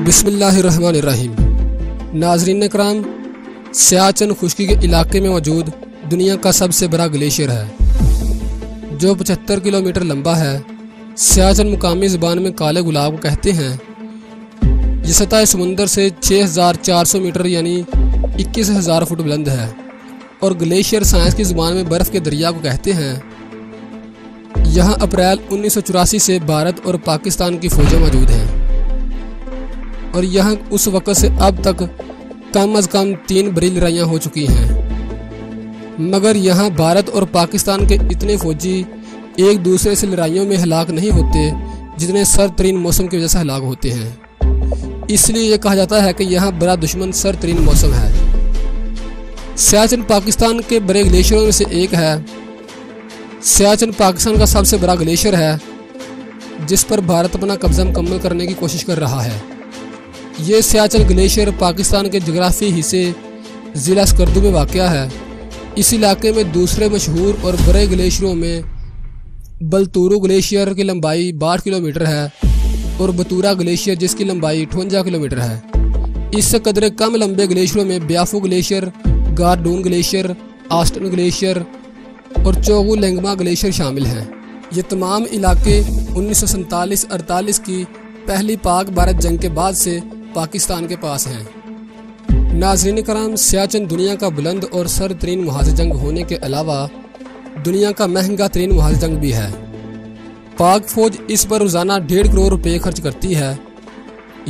बिस्मिल्लाहिर्रहमानिर्रहीम। नाज़रीन करام, सियाचिन खुश्की के इलाके में मौजूद दुनिया का सबसे बड़ा ग्लेशियर है जो 75 किलोमीटर लंबा है। सियाचिन मुकामी ज़बान में काले गुलाब को कहते हैं। ये सतह समुंदर से 6400 मीटर यानी 21,000 फुट बुलंद है और ग्लेशियर साइंस की ज़बान में बर्फ़ के दरिया को कहते हैं। यहाँ अप्रैल 1984 से भारत और पाकिस्तान की फ़ौजें मौजूद हैं और यहाँ उस वक़्त से अब तक कम अज़ कम 3 बड़ी लड़ाइयाँ हो चुकी हैं। मगर यहाँ भारत और पाकिस्तान के इतने फ़ौजी एक दूसरे से लड़ाइयों में हलाक नहीं होते जितने सरतरीन मौसम की वजह से हलाक होते हैं। इसलिए यह कहा जाता है कि यहाँ बड़ा दुश्मन सरतरीन मौसम है। सियाचिन पाकिस्तान के बड़े ग्लेशियरों में से एक है। सियाचिन पाकिस्तान का सबसे बड़ा ग्लेशियर है जिस पर भारत अपना कब्जा मुकम्मल करने की कोशिश कर रहा है। ये सियाचिन ग्लेशियर पाकिस्तान के जगराफी हिस्से ज़िला स्कर्दू में वाक़या है। इस इलाके में दूसरे मशहूर और बड़े ग्लेशियरों में बलतूरू ग्लेशियर की लंबाई 62 किलोमीटर है और बतूरा ग्लेशियर जिसकी लंबाई 58 किलोमीटर है। इससे कदरे कम लंबे ग्लेशियरों में ब्याफू ग्लेशियर, गारडून ग्लेशियर, आस्टन ग्लेशियर और चोगू लेंगमा ग्लेशियर शामिल हैं। ये तमाम इलाके 1947-48 की पहली पाक भारत जंग के बाद से पाकिस्तान के पास हैं। नाज़रीन कराम, सियाचिन दुनिया का बुलंद और सरतरीन मुहाज़ जंग होने के अलावा दुनिया का महंगा तरीन मुहाज़ जंग भी है। पाक फ़ौज इस पर रोज़ाना 1.5 करोड़ रुपये खर्च करती है।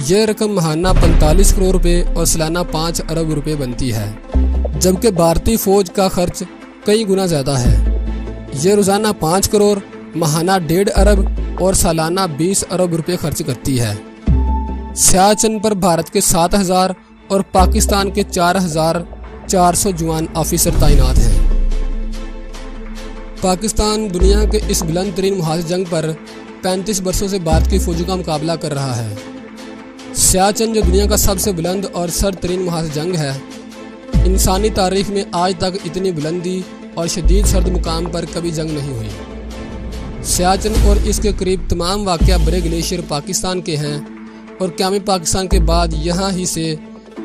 यह रकम महाना 45 करोड़ रुपये और सालाना 5 अरब रुपये बनती है, जबकि भारतीय फ़ौज का खर्च कई गुना ज़्यादा है। यह रोज़ाना 5 करोड़, महाना 1.5 अरब और सालाना 20 अरब रुपये खर्च करती है। सियाचिन पर भारत के 7,000 और पाकिस्तान के 4,400 जवान ऑफिसर तैनात हैं। पाकिस्तान दुनिया के इस बुलंद तरीन मुहाज़ जंग पर 35 वर्षों से भारत की फ़ौजों का मुकाबला कर रहा है। सियाचिन जो दुनिया का सबसे बुलंद और सरतरीन मुहाज़ जंग है, इंसानी तारीख में आज तक इतनी बुलंदी और शदीद सर्द मुकाम पर कभी जंग नहीं हुई। सियाचिन और इसके करीब तमाम वाक़या बड़े ग्लेशियर पाकिस्तान के हैं और क़याम पाकिस्तान के बाद यहाँ ही से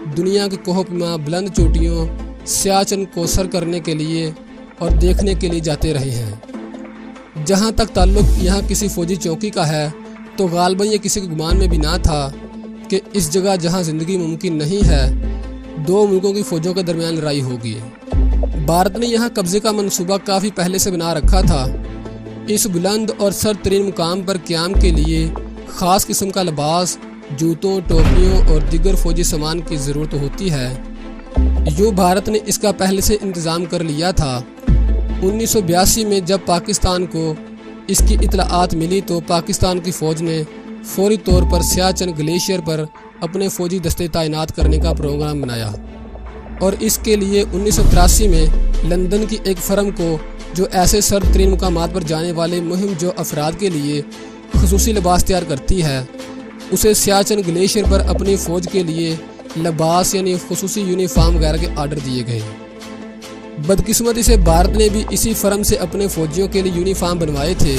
दुनिया के कोहपमा बुलंद चोटियों सियाचिन को सर करने के लिए और देखने के लिए जाते रहे हैं। जहाँ तक ताल्लुक़ यहाँ किसी फ़ौजी चौकी का है तो गालबन ये किसी के गुमान में भी ना था कि इस जगह जहाँ ज़िंदगी मुमकिन नहीं है 2 मुल्कों की फ़ौजों के दरमियान लड़ाई होगी। भारत ने यहाँ कब्ज़े का मंसूबा काफ़ी पहले से बना रखा था। इस बुलंद और सरतरीन मुकाम पर क़याम के लिए ख़ास किस्म का लिबास, जूतों, टोपियों और दीगर फ़ौजी सामान की ज़रूरत होती है। यूँ भारत ने इसका पहले से इंतज़ाम कर लिया था। 1982 में जब पाकिस्तान को इसकी इत्तलाआत मिली तो पाकिस्तान की फ़ौज ने फौरी तौर पर सियाचिन ग्लेशियर पर अपने फ़ौजी दस्ते तैनात करने का प्रोग्राम बनाया और इसके लिए 1983 में लंदन की एक फर्म को जो ऐसे सरतरीन मुकामात पर जाने वाले मुहिम जो अफराद के लिए ख़ुसूसी लिबास तैयार करती है, उसे सियाचिन ग्लेशियर पर अपनी फ़ौज के लिए लिबास यानी ख़ुसूसी यूनिफॉर्म वगैरह के आर्डर दिए गए। बदकिस्मती से भारत ने भी इसी फर्म से अपने फ़ौजियों के लिए यूनिफॉर्म बनवाए थे।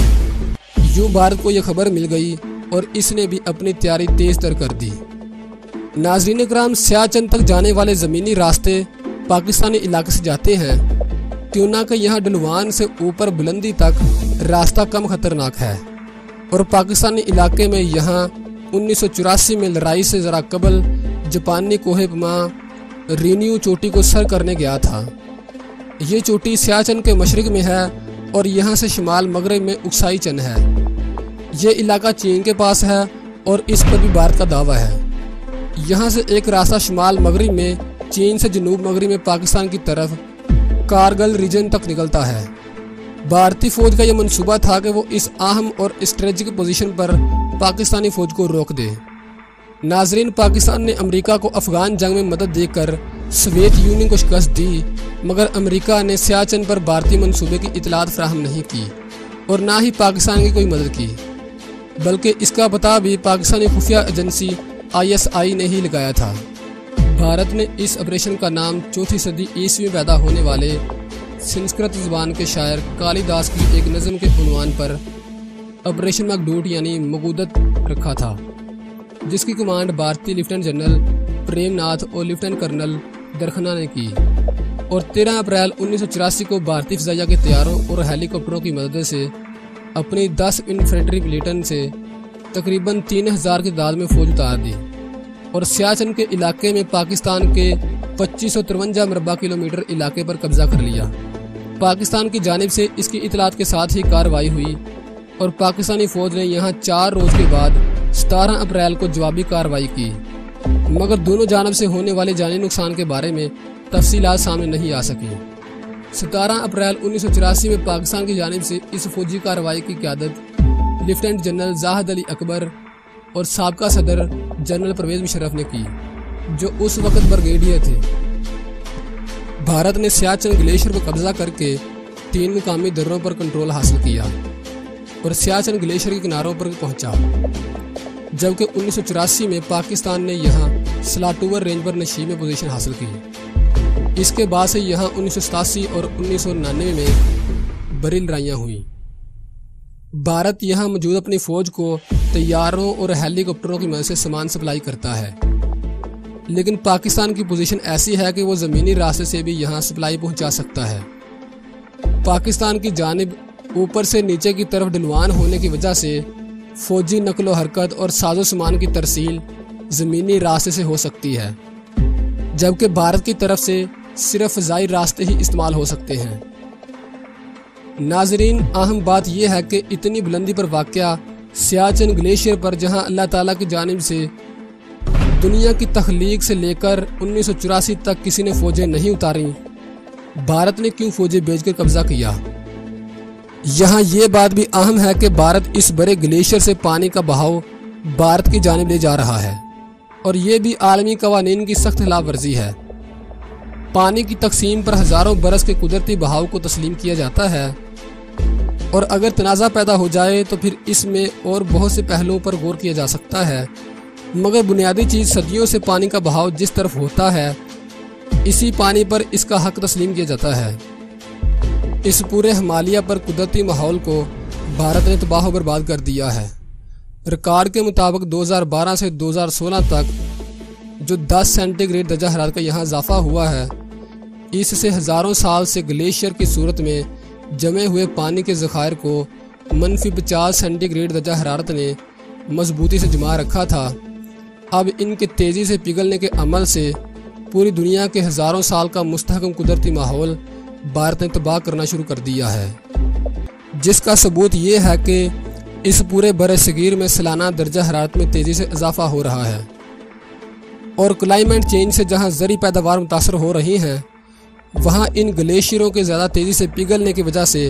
यूँ भारत को यह खबर मिल गई और इसने भी अपनी तैयारी तेज़ तर कर दी। नाज़रीन कराम, सियाचिन तक जाने वाले ज़मीनी रास्ते पाकिस्तानी इलाके से जाते हैं, क्यों ना कि यहाँ डलवान से ऊपर बुलंदी तक रास्ता कम ख़तरनाक है और पाकिस्तानी इलाके में यहाँ 1984 में लड़ाई से ज़रा कबल जापानी कोहपमा रीन्यू चोटी को सर करने गया था। ये चोटी सियाचिन के मशरिक में है और यहाँ से शुमाल मगरब में उक्साई चन है। ये इलाका चीन के पास है और इस पर भी भारत का दावा है। यहाँ से एक रास्ता शुमाल मगरब में चीन से जनूब मगरब में पाकिस्तान की तरफ कारगिल रीजन तक निकलता है। भारतीय फ़ौज का यह मंसूबा था कि वो इस अहम और स्ट्रेटजिक पोजीशन पर पाकिस्तानी फ़ौज को रोक दे। नाजरीन, पाकिस्तान ने अमेरिका को अफ़गान जंग में मदद देकर सोवियत यूनियन को शिकस्त दी, मगर अमेरिका ने सियाचिन पर भारतीय मंसूबे की इतलात फराहम नहीं की और ना ही पाकिस्तान की कोई मदद की, बल्कि इसका पता भी पाकिस्तानी खुफिया एजेंसी ISI ने ही लगाया था। भारत ने इस ऑपरेशन का नाम 4वीं सदी ईस्वी में पैदा होने वाले संस्कृत ज़बान के शायर कालिदास की एक नज़म के उन्वान पर ऑपरेशन मकदूट यानी मगूदत रखा था। جس کی کمانڈ بھارتی لیفٹیننٹ جنرل پریم ناتھ اور لیفٹیننٹ کرنل درکھنا نے کی، اور 13 اپریل 1984 کو بھارتی فضائیہ کے طیاروں اور ہیلی کاپٹروں کی مدد سے اپنی 10 انفینٹری پلیٹن سے تقریباً 3000 کی تعداد میں فوج اتار دی اور سیاچن کے علاقے میں پاکستان کے 2553 مربع کلومیٹر علاقے پر قبضہ کر لیا۔ پاکستان کی جانب سے اس کی اطلاعات کے ساتھ ہی کارروائی ہوئی اور پاکستانی فوج نے یہاں 4 روز کے بعد 17 اپریل کو جوابی کارروائی کی، مگر دونوں جانب سے ہونے والے جانی نقصان کے بارے میں تفصیلات سامنے نہیں آ سکیں۔ 17 اپریل 1984 میں پاکستان کی جانب سے اس فوجی کارروائی کی قیادت لیفٹیننٹ جنرل زاہد علی اکبر اور سابقہ صدر جنرل پرویز مشرف نے کی، جو اس وقت بریگیڈیئر تھے۔ بھارت نے سیاچن گلیشیر پر قبضہ کر کے 3 مقامی دروں پر کنٹرول حاصل کیا اور سیاچن گلیشیر کے کناروں پر پہنچا، جبکہ 1984 میں پاکستان نے یہاں سلاٹور رینج پر نشیب میں پوزیشن حاصل کی۔ اس کے بعد سے یہاں 1987 اور 1999 میں بڑی لڑائیاں ہوئیں۔ بھارت یہاں موجود اپنی فوج کو طیاروں اور ہیلی کاپٹروں کی مدد سے سامان سپلائی کرتا ہے، لیکن پاکستان کی پوزیشن ایسی ہے کہ وہ زمینی راستے سے بھی یہاں سپلائی پہنچا سکتا ہے۔ پاکستان کی جانب اوپر سے نیچے کی طرف ڈھلوان ہونے کی وجہ سے فوجی نقل و حرکت اور ساز و سامان کی ترسیل زمینی راستے سے ہو سکتی ہے، جبکہ بھارت کی طرف سے صرف فضائی راستے ہی استعمال ہو سکتے ہیں۔ ناظرین، اہم بات یہ ہے کہ اتنی بلندی پر واقع سیاچن گلیشیر پر، جہاں اللہ تعالیٰ کی جانب سے دنیا کی تخلیق سے لے کر 1984 تک کسی نے فوجیں نہیں اتاریں، بھارت نے کیوں فوجیں بھیج کر قبضہ کیا؟ یہاں یہ بات بھی اہم ہے کہ بھارت اس بڑے گلیشیر سے پانی کا بہاؤ بھارت کی جانب لے جا رہا ہے، اور یہ بھی عالمی قوانین کی سخت خلاف ورزی ہے۔ پانی کی تقسیم پر ہزاروں برس کے قدرتی بہاؤ کو تسلیم کیا جاتا ہے، اور اگر تنازع پیدا ہو جائے تو پھر اس میں اور بہت سے پہلوؤں پر غور کیا جا سکتا ہے، مگر بنیادی چیز صدیوں سے پانی کا بہاؤ جس طرف ہوتا ہے، اسی پانی پر اس کا حق تسلیم کیا جاتا ہے۔ اس پورے ہمالیہ پر قدرتی ماحول کو بھارت نے تباہ و برباد کر دیا ہے۔ ریکارڈ کے مطابق 2012 سے 2016 تک جو 10 سینٹی گریڈ درجہ حرارت کا یہاں اضافہ ہوا ہے، اس سے ہزاروں سال سے گلیشیر کی صورت میں جمے ہوئے پانی کے ذخائر کو -50 سینٹی گریڈ درجہ حرارت نے مضبوطی سے جما رکھا تھا۔ اب ان کے تیزی سے پگھلنے کے عمل سے پوری دنیا کے ہزاروں سال کا مستحکم قدرتی ماحول بھارت نے تباہ کرنا شروع کر دیا ہے، جس کا ثبوت یہ ہے کہ اس پورے بر صغیر میں سالانہ درجہ حرارت میں تیزی سے اضافہ ہو رہا ہے، اور کلائمیٹ چینج سے جہاں زرعی پیداوار متاثر ہو رہی ہیں، وہاں ان گلیشیروں کے زیادہ تیزی سے پگھلنے کی وجہ سے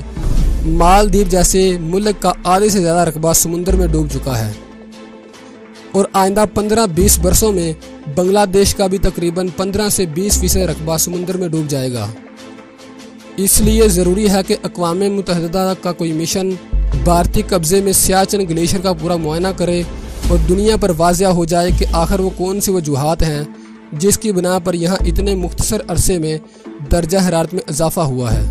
مالدیپ جیسے ملک کا آدھے سے زیادہ رقبہ سمندر میں ڈوب چکا ہے، اور آئندہ 15-20 برسوں میں بنگلہ دیش کا بھی تقریباً 15 سے 20% رقبہ سمندر میں ڈوب جائے گا۔ اس لیے ضروری ہے کہ اقوام متحدہ کا کوئی مشن بھارتی قبضے میں سیاچن گلیشیر کا پورا معائنہ کرے اور دنیا پر واضح ہو جائے کہ آخر وہ کون سی وجوہات ہیں جس کی بنا پر یہاں اتنے مختصر عرصے میں درجہ حرارت میں اضافہ ہوا ہے۔